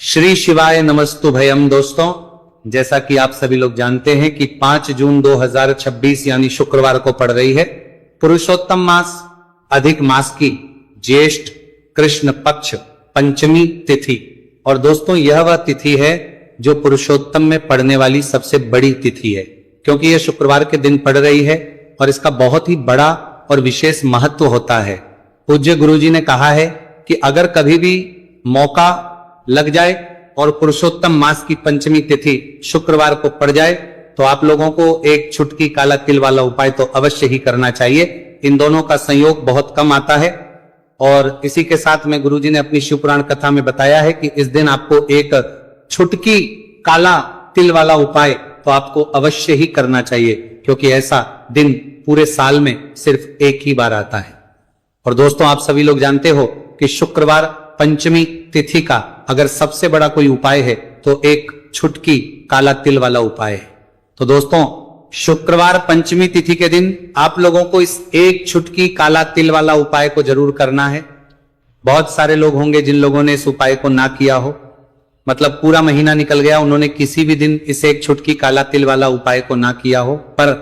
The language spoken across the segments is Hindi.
श्री शिवाय नमस्तुभयम। दोस्तों, जैसा कि आप सभी लोग जानते हैं कि 5 जून 2026 यानी शुक्रवार को पड़ रही है पुरुषोत्तम मास अधिक मास की ज्येष्ठ कृष्ण पक्ष पंचमी तिथि। और दोस्तों, यह वह तिथि है जो पुरुषोत्तम में पड़ने वाली सबसे बड़ी तिथि है, क्योंकि यह शुक्रवार के दिन पड़ रही है और इसका बहुत ही बड़ा और विशेष महत्व होता है। पूज्य गुरुजी ने कहा है कि अगर कभी भी मौका लग जाए और पुरुषोत्तम मास की पंचमी तिथि शुक्रवार को पड़ जाए तो आप लोगों को एक छुटकी काला तिल वाला उपाय तो अवश्य ही करना चाहिए। इन दोनों का संयोग बहुत कम आता है और इसी के साथ में गुरुजी ने अपनी शिव पुराण कथा में बताया है कि इस दिन आपको एक छुटकी काला तिल वाला उपाय तो आपको अवश्य ही करना चाहिए, क्योंकि ऐसा दिन पूरे साल में सिर्फ एक ही बार आता है। और दोस्तों, आप सभी लोग जानते हो कि शुक्रवार पंचमी तिथि का अगर सबसे बड़ा कोई उपाय है तो एक छुटकी काला तिल वाला उपाय है। तो दोस्तों, शुक्रवार पंचमी तिथि के दिन आप लोगों को इस एक छुटकी काला तिल वाला उपाय को जरूर करना है। बहुत सारे लोग होंगे जिन लोगों ने इस उपाय को ना किया हो, मतलब पूरा महीना निकल गया, उन्होंने किसी भी दिन इस एक छुटकी काला तिल वाला उपाय को ना किया हो। पर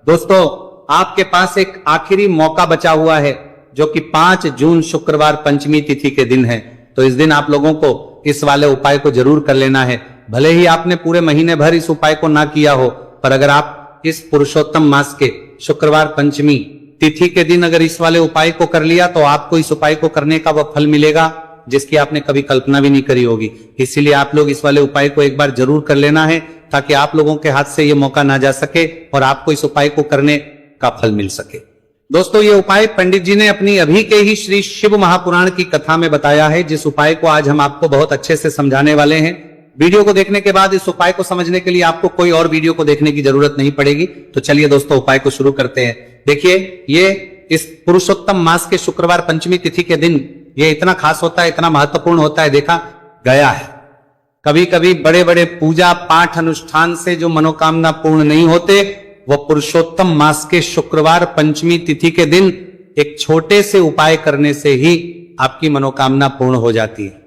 दोस्तों, आपके पास एक आखिरी मौका बचा हुआ है जो कि 5 जून शुक्रवार पंचमी तिथि के दिन है। तो इस दिन आप लोगों को इस वाले उपाय को जरूर कर लेना है। भले ही आपने पूरे महीने भर इस उपाय को ना किया हो, पर अगर आप इस पुरुषोत्तम मास के शुक्रवार पंचमी तिथि के दिन अगर इस वाले उपाय को कर लिया तो आपको इस उपाय को करने का वह फल मिलेगा जिसकी आपने कभी कल्पना भी नहीं करी होगी। इसीलिए आप लोग इस वाले उपाय को एक बार जरूर कर लेना है, ताकि आप लोगों के हाथ से यह मौका ना जा सके और आपको इस उपाय को करने का फल मिल सके। दोस्तों, ये उपाय पंडित जी ने अपनी अभी के ही श्री शिव महापुराण की कथा में बताया है, जिस उपाय को आज हम आपको बहुत अच्छे से समझाने वाले हैं। वीडियो को देखने के बाद इस उपाय को समझने के लिए आपको कोई और वीडियो को देखने की जरूरत नहीं पड़ेगी। तो चलिए दोस्तों, उपाय को शुरू करते हैं। देखिए, ये इस पुरुषोत्तम मास के शुक्रवार पंचमी तिथि के दिन ये इतना खास होता है, इतना महत्वपूर्ण होता है, देखा गया है। कभी कभी बड़े बड़े पूजा पाठ अनुष्ठान से जो मनोकामना पूर्ण नहीं होते, वह पुरुषोत्तम मास के शुक्रवार पंचमी तिथि के दिन एक छोटे से उपाय करने से ही आपकी मनोकामना पूर्ण हो जाती है।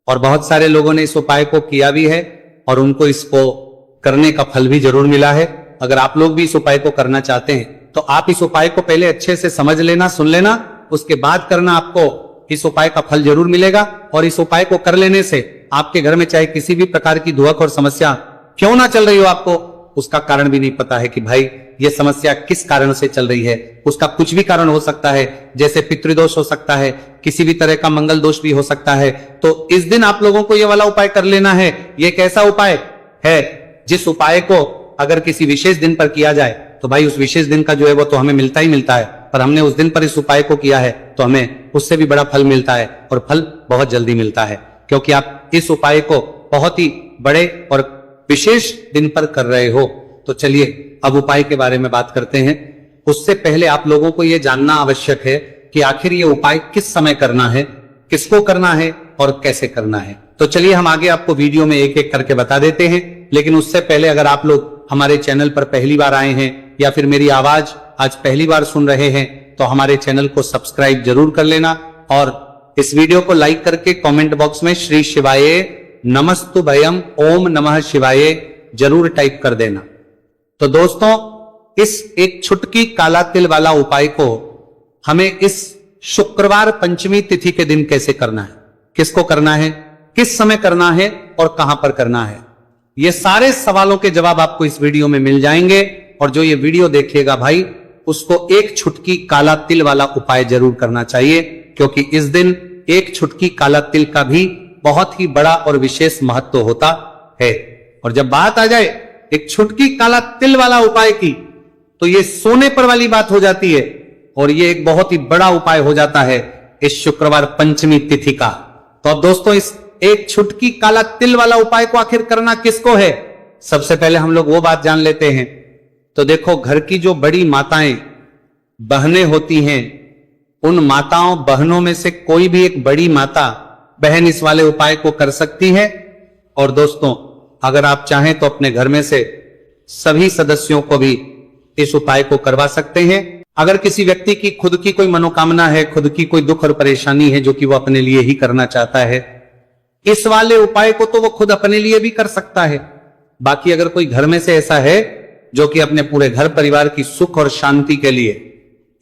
और बहुत सारे लोगों ने इस उपाय को किया भी है और उनको इसको करने का फल भी जरूर मिला है। अगर आप लोग भी इस उपाय को करना चाहते हैं तो आप इस उपाय को पहले अच्छे से समझ लेना, सुन लेना, उसके बाद करना, आपको इस उपाय का फल जरूर मिलेगा। और इस उपाय को कर लेने से आपके घर में चाहे किसी भी प्रकार की दुख और समस्या क्यों ना चल रही हो, आपको उसका कारण भी नहीं पता है कि भाई ये समस्या किस कारण से चल रही है। उसका कुछ भी कारण हो सकता है, जैसे पितृदोष हो सकता है, किसी भी तरह का मंगल दोष भी हो सकता है। तो इस दिन आप लोगों को ये वाला उपाय कर लेना है। ये एक ऐसा उपाय है जिस उपाय को अगर किसी विशेष दिन पर किया जाए तो भाई उस विशेष दिन का जो है वो तो हमें मिलता ही मिलता है, पर हमने उस दिन पर इस उपाय को किया है तो हमें उससे भी बड़ा फल मिलता है, और फल बहुत जल्दी मिलता है, क्योंकि आप इस उपाय को बहुत ही बड़े और विशेष दिन पर कर रहे हो। तो चलिए अब उपाय के बारे में बात करते हैं। उससे पहले आप लोगों को यह जानना आवश्यक है कि आखिर ये उपाय किस समय करना है, किसको करना है और कैसे करना है। तो चलिए हम आगे आपको वीडियो में एक एक करके बता देते हैं। लेकिन उससे पहले अगर आप लोग हमारे चैनल पर पहली बार आए हैं या फिर मेरी आवाज आज पहली बार सुन रहे हैं तो हमारे चैनल को सब्सक्राइब जरूर कर लेना और इस वीडियो को लाइक करके कमेंट बॉक्स में श्री शिवाय नमस्तुभयम ओम नमः शिवाय जरूर टाइप कर देना। तो दोस्तों, इस एक छुटकी काला तिल वाला उपाय को हमें इस शुक्रवार पंचमी तिथि के दिन कैसे करना है, किसको करना है, किस समय करना है और कहां पर करना है, ये सारे सवालों के जवाब आपको इस वीडियो में मिल जाएंगे। और जो ये वीडियो देखेगा भाई, उसको एक छुटकी काला तिल वाला उपाय जरूर करना चाहिए, क्योंकि इस दिन एक छुटकी काला तिल का भी बहुत ही बड़ा और विशेष महत्व होता है। और जब बात आ जाए एक छुटकी काला तिल वाला उपाय की, तो ये सोने पर वाली बात हो जाती है और ये एक बहुत ही बड़ा उपाय हो जाता है इस शुक्रवार पंचमी तिथि का। तो अब दोस्तों, इस एक छुटकी काला तिल वाला उपाय को आखिर करना किसको है, सबसे पहले हम लोग वो बात जान लेते हैं। तो देखो, घर की जो बड़ी माताएं बहनें होती हैं, उन माताओं बहनों में से कोई भी एक बड़ी माता बहन इस वाले उपाय को कर सकती है। और दोस्तों, अगर आप चाहें तो अपने घर में से सभी सदस्यों को भी इस उपाय को करवा सकते हैं। अगर किसी व्यक्ति की खुद की कोई मनोकामना है, खुद की कोई दुख और परेशानी है जो कि वो अपने लिए ही करना चाहता है, इस वाले उपाय को तो वो खुद अपने लिए भी कर सकता है। बाकी अगर कोई घर में से ऐसा है जो कि अपने पूरे घर परिवार की सुख और शांति के लिए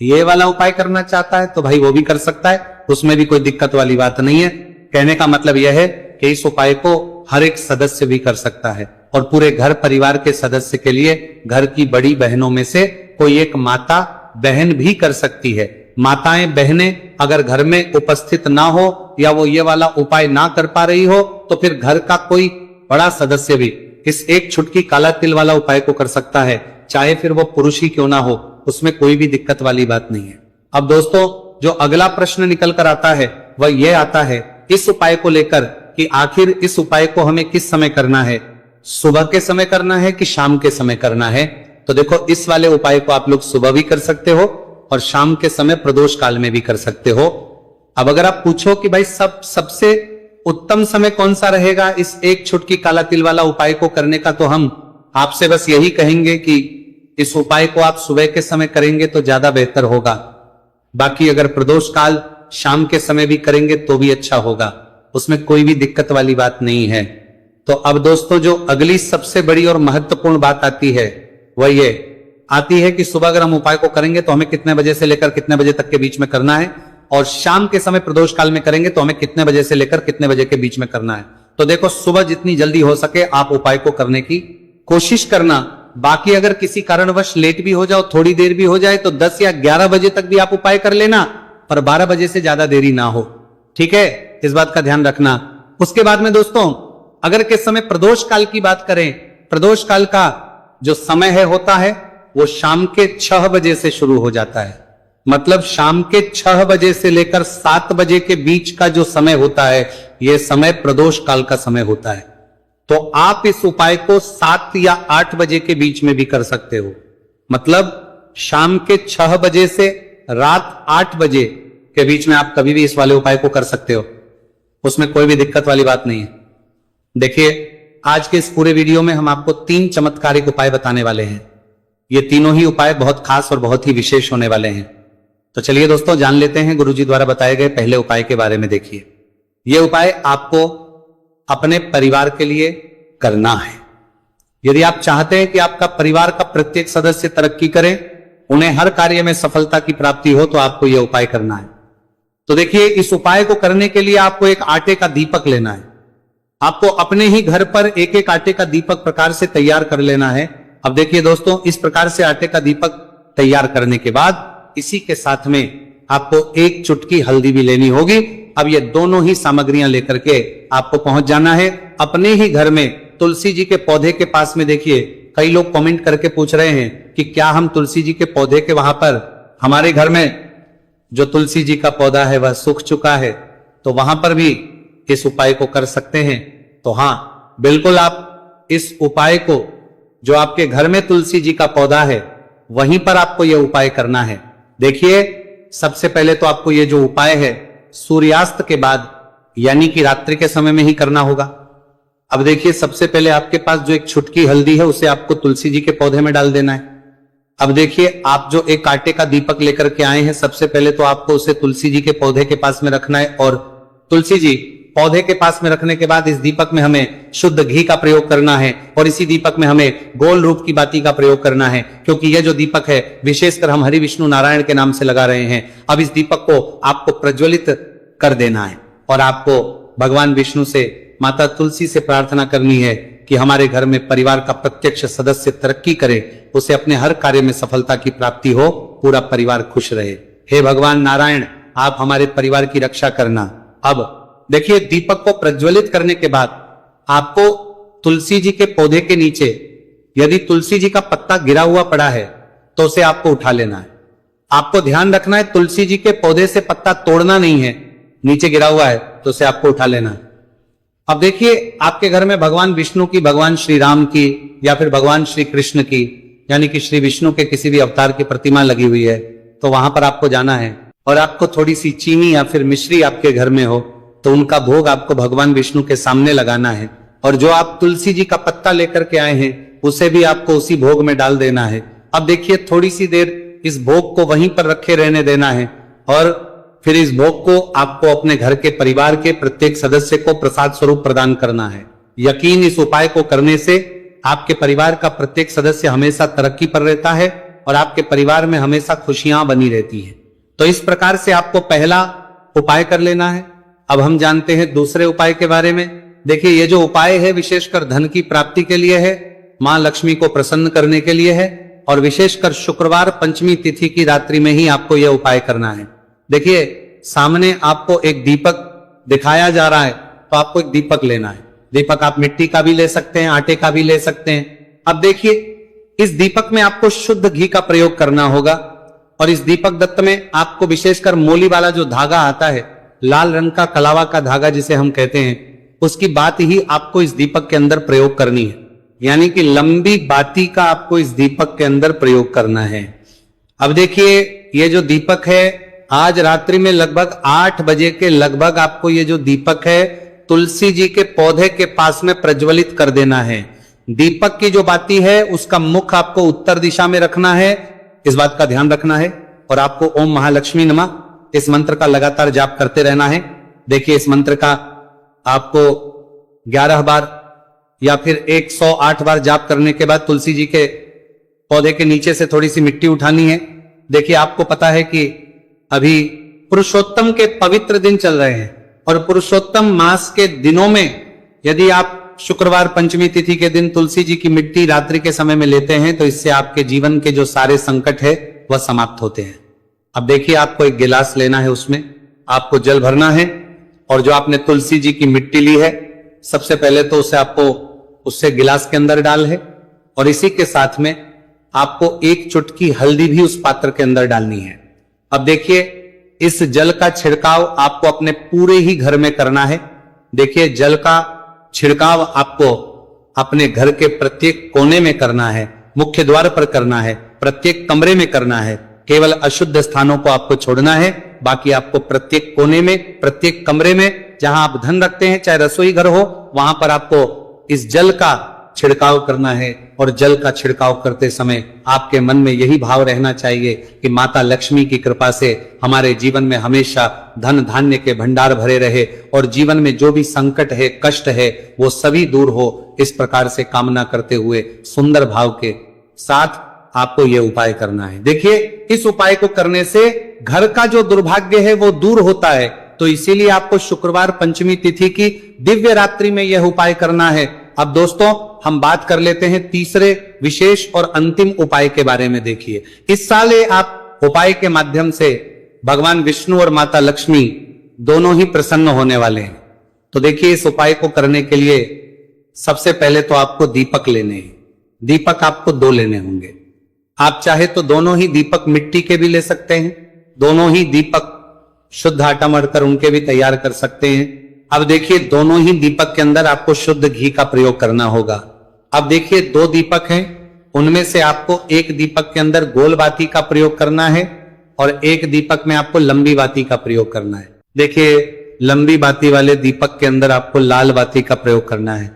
ये वाला उपाय करना चाहता है तो भाई वो भी कर सकता है, उसमें भी कोई दिक्कत वाली बात नहीं है। कहने का मतलब यह है कि इस उपाय को हर एक सदस्य भी कर सकता है और पूरे घर परिवार के सदस्य के लिए घर की बड़ी बहनों में से कोई एक माता बहन भी कर सकती है। माताएं बहनें अगर घर में उपस्थित ना हो या वो ये वाला उपाय ना कर पा रही हो तो फिर घर का कोई बड़ा सदस्य भी इस एक छुटकी काला तिल वाला उपाय को कर सकता है, चाहे फिर वो पुरुष ही क्यों ना हो, उसमें कोई भी दिक्कत वाली बात नहीं है। अब दोस्तों जो अगला प्रश्न निकल कर आता है वह यह आता है इस उपाय को लेकर कि आखिर इस उपाय को हमें किस समय करना है, सुबह के समय करना है कि शाम के समय करना है। तो देखो इस वाले उपाय को आप लोग सुबह भी कर सकते हो और शाम के समय प्रदोष काल में भी कर सकते हो। अब अगर आप पूछो कि भाई सबसे उत्तम समय कौन सा रहेगा इस एक छुटकी काला तिल वाला उपाय को करने का, तो हम आपसे बस यही कहेंगे कि इस उपाय को आप सुबह के समय करेंगे तो ज्यादा बेहतर होगा। बाकी अगर प्रदोष काल शाम के समय भी करेंगे तो भी अच्छा होगा, उसमें कोई भी दिक्कत वाली बात नहीं है। तो अब दोस्तों जो अगली सबसे बड़ी और महत्वपूर्ण बात आती है वह ये आती है कि सुबह अगर हम उपाय को करेंगे तो हमें कितने बजे से लेकर कितने बजे तक के बीच में करना है, और शाम के समय प्रदोष काल में करेंगे तो हमें कितने बजे से लेकर कितने बजे के बीच में करना है। तो देखो सुबह जितनी जल्दी हो सके आप उपाय को करने की कोशिश करना। बाकी अगर किसी कारणवश लेट भी हो जाओ, थोड़ी देर भी हो जाए तो 10 या 11 बजे तक भी आप उपाय कर लेना, पर 12 बजे से ज्यादा देरी ना हो, ठीक है, इस बात का ध्यान रखना। उसके बाद में दोस्तों अगर किस समय प्रदोष काल की बात करें, प्रदोष काल का जो समय है होता है वो शाम के 6 बजे से शुरू हो जाता है। मतलब शाम के 6 बजे से लेकर 7 बजे के बीच का जो समय होता है यह समय प्रदोष काल का समय होता है। तो आप इस उपाय को 7 या 8 बजे के बीच में भी कर सकते हो। मतलब शाम के 6 बजे से रात 8 बजे के बीच में आप कभी भी इस वाले उपाय को कर सकते हो, उसमें कोई भी दिक्कत वाली बात नहीं है। देखिए आज के इस पूरे वीडियो में हम आपको 3 चमत्कारिक उपाय बताने वाले हैं। ये तीनों ही उपाय बहुत खास और बहुत ही विशेष होने वाले हैं। तो चलिए दोस्तों जान लेते हैं गुरुजी द्वारा बताए गए पहले उपाय के बारे में। देखिए यह उपाय आपको अपने परिवार के लिए करना है। यदि आप चाहते हैं कि आपका परिवार का प्रत्येक सदस्य तरक्की करे, उन्हें हर कार्य में सफलता की प्राप्ति हो, तो आपको यह उपाय करना है। तो देखिए इस उपाय को करने के लिए आपको एक आटे का दीपक लेना है। आपको अपने ही घर पर एक एक आटे का दीपक प्रकार से तैयार कर लेना है। अब देखिए दोस्तों इस प्रकार से आटे का दीपक तैयार करने के बाद इसी के साथ में आपको एक चुटकी हल्दी भी लेनी होगी। अब ये दोनों ही सामग्रियां लेकर के आपको पहुंच जाना है अपने ही घर में तुलसी जी के पौधे के पास में। देखिए कई लोग कमेंट करके पूछ रहे हैं कि क्या हम तुलसी जी के पौधे के वहां पर, हमारे घर में जो तुलसी जी का पौधा है वह सूख चुका है, तो वहां पर भी इस उपाय को कर सकते हैं। तो हाँ बिल्कुल आप इस उपाय को जो आपके घर में तुलसी जी का पौधा है वहीं पर आपको यह उपाय करना है। देखिए सबसे पहले तो आपको यह जो उपाय है सूर्यास्त के बाद यानी कि रात्रि के समय में ही करना होगा। अब देखिए सबसे पहले आपके पास जो एक छुटकी हल्दी है उसे आपको तुलसी जी के पौधे में डाल देना है। अब देखिए आप जो एक आटे का दीपक लेकर के आए हैं, सबसे पहले तो आपको उसे तुलसी जी के पौधे के पास में रखना है, और तुलसी जी पौधे के पास में रखने के बाद इस दीपक में हमें शुद्ध घी का प्रयोग करना है, और इसी दीपक में हमें गोल रूप की बाती का प्रयोग करना है, क्योंकि यह जो दीपक है विशेषकर हम हरि विष्णु नारायण के नाम से लगा रहे हैं। अब इस दीपक को आपको प्रज्वलित कर देना है और आपको भगवान विष्णु से, माता तुलसी से प्रार्थना करनी है कि हमारे घर में परिवार का प्रत्यक्ष सदस्य तरक्की करे, उसे अपने हर कार्य में सफलता की प्राप्ति हो, पूरा परिवार खुश रहे। हे भगवान नारायण आप हमारे परिवार की रक्षा करना। अब देखिए दीपक को प्रज्वलित करने के बाद आपको तुलसी जी के पौधे के नीचे यदि तुलसी जी का पत्ता गिरा हुआ पड़ा है तो उसे आपको उठा लेना है। आपको ध्यान रखना है तुलसी जी के पौधे से पत्ता तोड़ना नहीं है, नीचे गिरा हुआ है तो उसे आपको उठा लेना है। अब देखिए आपके घर में भगवान विष्णु की, भगवान श्री राम की या फिर भगवान श्री कृष्ण की यानी कि श्री विष्णु के किसी भी अवतार की प्रतिमा लगी हुई है, तो वहां पर आपको जाना है और आपको थोड़ी सी चीनी या फिर मिश्री आपके घर में हो तो उनका भोग आपको भगवान विष्णु के सामने लगाना है, और जो आप तुलसी जी का पत्ता लेकर के आए हैं उसे भी आपको उसी भोग में डाल देना है। अब देखिए थोड़ी सी देर इस भोग को वहीं पर रखे रहने देना है, और फिर इस भोग को आपको अपने घर के परिवार के प्रत्येक सदस्य को प्रसाद स्वरूप प्रदान करना है। यकीन, इस उपाय को करने से आपके परिवार का प्रत्येक सदस्य हमेशा तरक्की पर रहता है और आपके परिवार में हमेशा खुशियां बनी रहती है। तो इस प्रकार से आपको पहला उपाय कर लेना है। अब हम जानते हैं दूसरे उपाय के बारे में। देखिए, ये जो उपाय है विशेषकर धन की प्राप्ति के लिए है, मां लक्ष्मी को प्रसन्न करने के लिए है और विशेषकर शुक्रवार पंचमी तिथि की रात्रि में ही आपको यह उपाय करना है। देखिए, सामने आपको एक दीपक दिखाया जा रहा है, तो आपको एक दीपक लेना है। दीपक आप मिट्टी का भी ले सकते हैं, आटे का भी ले सकते हैं। अब देखिए, इस दीपक में आपको शुद्ध घी का प्रयोग करना होगा और इस दीपक दत्त में आपको विशेषकर मोली वाला जो धागा आता है, लाल रंग का कलावा का धागा जिसे हम कहते हैं, उसकी बात ही आपको इस दीपक के अंदर प्रयोग करनी है। यानी कि लंबी बाती का आपको इस दीपक के अंदर प्रयोग करना है। अब देखिए, ये जो दीपक है, आज रात्रि में लगभग 8 बजे के लगभग आपको ये जो दीपक है तुलसी जी के पौधे के पास में प्रज्वलित कर देना है। दीपक की जो बाती है उसका मुख आपको उत्तर दिशा में रखना है, इस बात का ध्यान रखना है। और आपको ओम महालक्ष्मी नमः इस मंत्र का लगातार जाप करते रहना है। देखिए, इस मंत्र का आपको 11 बार या फिर 108 बार जाप करने के बाद तुलसी जी के पौधे के नीचे से थोड़ी सी मिट्टी उठानी है। देखिए, आपको पता है कि अभी पुरुषोत्तम के पवित्र दिन चल रहे हैं और पुरुषोत्तम मास के दिनों में यदि आप शुक्रवार पंचमी तिथि के दिन तुलसी जी की मिट्टी रात्रि के समय में लेते हैं तो इससे आपके जीवन के जो सारे संकट है वह समाप्त होते हैं। अब देखिए, आपको एक गिलास लेना है, उसमें आपको जल भरना है और जो आपने तुलसी जी की मिट्टी ली है सबसे पहले तो उसे आपको उससे गिलास के अंदर डाल है और इसी के साथ में आपको एक चुटकी हल्दी भी उस पात्र के अंदर डालनी है। अब देखिए, इस जल का छिड़काव आपको अपने पूरे ही घर में करना है। देखिए, जल का छिड़काव आपको अपने घर के प्रत्येक कोने में करना है, मुख्य द्वार पर करना है, प्रत्येक कमरे में करना है। केवल अशुद्ध स्थानों को आपको छोड़ना है, बाकी आपको प्रत्येक कोने में, प्रत्येक कमरे में जहां आप धन रखते हैं, चाहे रसोई घर हो, वहां पर आपको इस जल का छिड़काव करना है। और जल का छिड़काव करते समय आपके मन में यही भाव रहना चाहिए कि माता लक्ष्मी की कृपा से हमारे जीवन में हमेशा धन धान्य के भंडार भरे रहे और जीवन में जो भी संकट है, कष्ट है, वो सभी दूर हो। इस प्रकार से कामना करते हुए सुंदर भाव के साथ आपको यह उपाय करना है। देखिए, इस उपाय को करने से घर का जो दुर्भाग्य है वो दूर होता है। तो इसीलिए आपको शुक्रवार पंचमी तिथि की दिव्य रात्रि में यह उपाय करना है। अब दोस्तों, हम बात कर लेते हैं तीसरे विशेष और अंतिम उपाय के बारे में। देखिए, इस साल आप उपाय के माध्यम से भगवान विष्णु और माता लक्ष्मी दोनों ही प्रसन्न होने वाले हैं। तो देखिए, इस उपाय को करने के लिए सबसे पहले तो आपको दीपक लेने हैं। दीपक आपको 2 लेने होंगे। आप चाहे तो दोनों ही दीपक मिट्टी के भी ले सकते हैं, दोनों ही दीपक शुद्ध आटा मढ़कर उनके भी तैयार कर सकते हैं। अब देखिए, दोनों ही दीपक के अंदर आपको शुद्ध घी का प्रयोग करना होगा। अब देखिए, 2 दीपक हैं, उनमें से आपको एक दीपक के अंदर गोल बाती का प्रयोग करना है और एक दीपक में आपको लंबी बाती का प्रयोग करना है। देखिए, लंबी बाती वाले दीपक के अंदर आपको लाल बाती का प्रयोग करना है।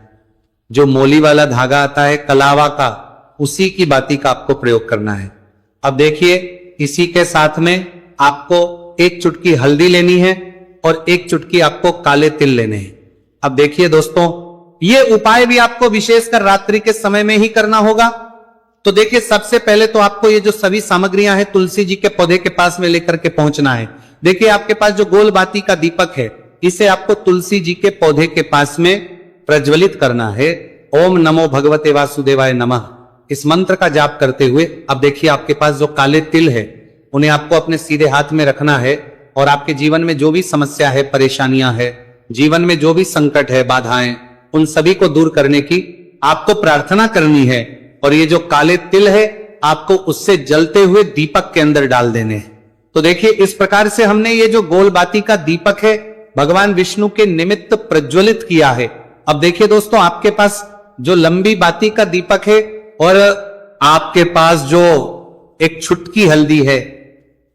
जो मोली वाला धागा आता है कलावा का, उसी की बाती का आपको प्रयोग करना है। अब देखिए, इसी के साथ में आपको एक चुटकी हल्दी लेनी है और एक चुटकी आपको काले तिल लेने हैं। अब देखिए दोस्तों, ये उपाय भी आपको विशेषकर रात्रि के समय में ही करना होगा। तो देखिए, सबसे पहले तो आपको ये जो सभी सामग्रियां हैं तुलसी जी के पौधे के पास में लेकर के पहुंचना है। देखिए, आपके पास जो गोल बाती का दीपक है, इसे आपको तुलसी जी के पौधे के पास में प्रज्वलित करना है। ओम नमो भगवते वासुदेवाय नमः इस मंत्र का जाप करते हुए। अब देखिए, आपके पास जो काले तिल है उन्हें आपको अपने सीधे हाथ में रखना है और आपके जीवन में जो भी समस्या है, परेशानियां है, जीवन में जो भी संकट है, बाधाएं, उन सभी को दूर करने की आपको प्रार्थना करनी है। और ये जो काले तिल है आपको उससे जलते हुए दीपक के अंदर डाल देने हैं। तो देखिए, इस प्रकार से हमने ये जो गोल बाती का दीपक है भगवान विष्णु के निमित्त प्रज्वलित किया है। अब देखिए दोस्तों, आपके पास जो लंबी बाती का दीपक है और आपके पास जो एक चुटकी हल्दी है,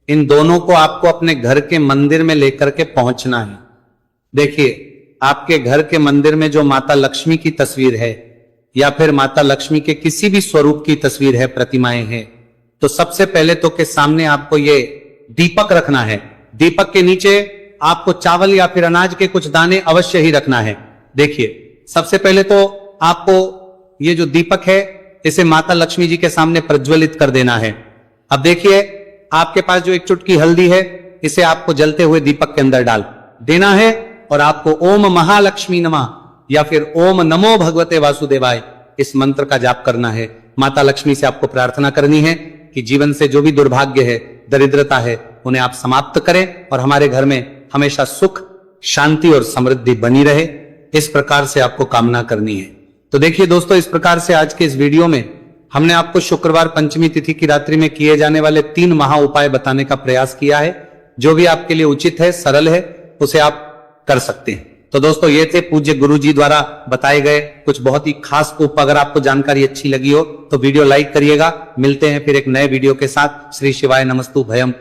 इन दोनों को आपको अपने घर के मंदिर में लेकर के पहुंचना है। देखिए, आपके घर के मंदिर में जो माता लक्ष्मी की तस्वीर है या फिर माता लक्ष्मी के किसी भी स्वरूप की तस्वीर है, प्रतिमाएं हैं, तो सबसे पहले तो के सामने आपको ये दीपक रखना है। दीपक के नीचे आपको चावल या फिर अनाज के कुछ दाने अवश्य ही रखना है। देखिए, सबसे पहले तो आपको ये जो दीपक है इसे माता लक्ष्मी जी के सामने प्रज्वलित कर देना है। अब देखिए, आपके पास जो एक चुटकी हल्दी है इसे आपको जलते हुए दीपक के अंदर डाल देना है और आपको ओम महालक्ष्मी नमः या फिर ओम नमो भगवते वासुदेवाय इस मंत्र का जाप करना है। माता लक्ष्मी से आपको प्रार्थना करनी है कि जीवन से जो भी दुर्भाग्य है, दरिद्रता है, उन्हें आप समाप्त करें और हमारे घर में हमेशा सुख, शांति और समृद्धि बनी रहे। इस प्रकार से आपको कामना करनी है। तो देखिए दोस्तों, इस प्रकार से आज के इस वीडियो में हमने आपको शुक्रवार पंचमी तिथि की रात्रि में किए जाने वाले 3 महा उपाय बताने का प्रयास किया है। जो भी आपके लिए उचित है, सरल है, उसे आप कर सकते हैं। तो दोस्तों, ये थे पूज्य गुरु जी द्वारा बताए गए कुछ बहुत ही खास उप। अगर आपको जानकारी अच्छी लगी हो तो वीडियो लाइक करिएगा। मिलते हैं फिर एक नए वीडियो के साथ। श्री शिवाय नमस्तु भयम।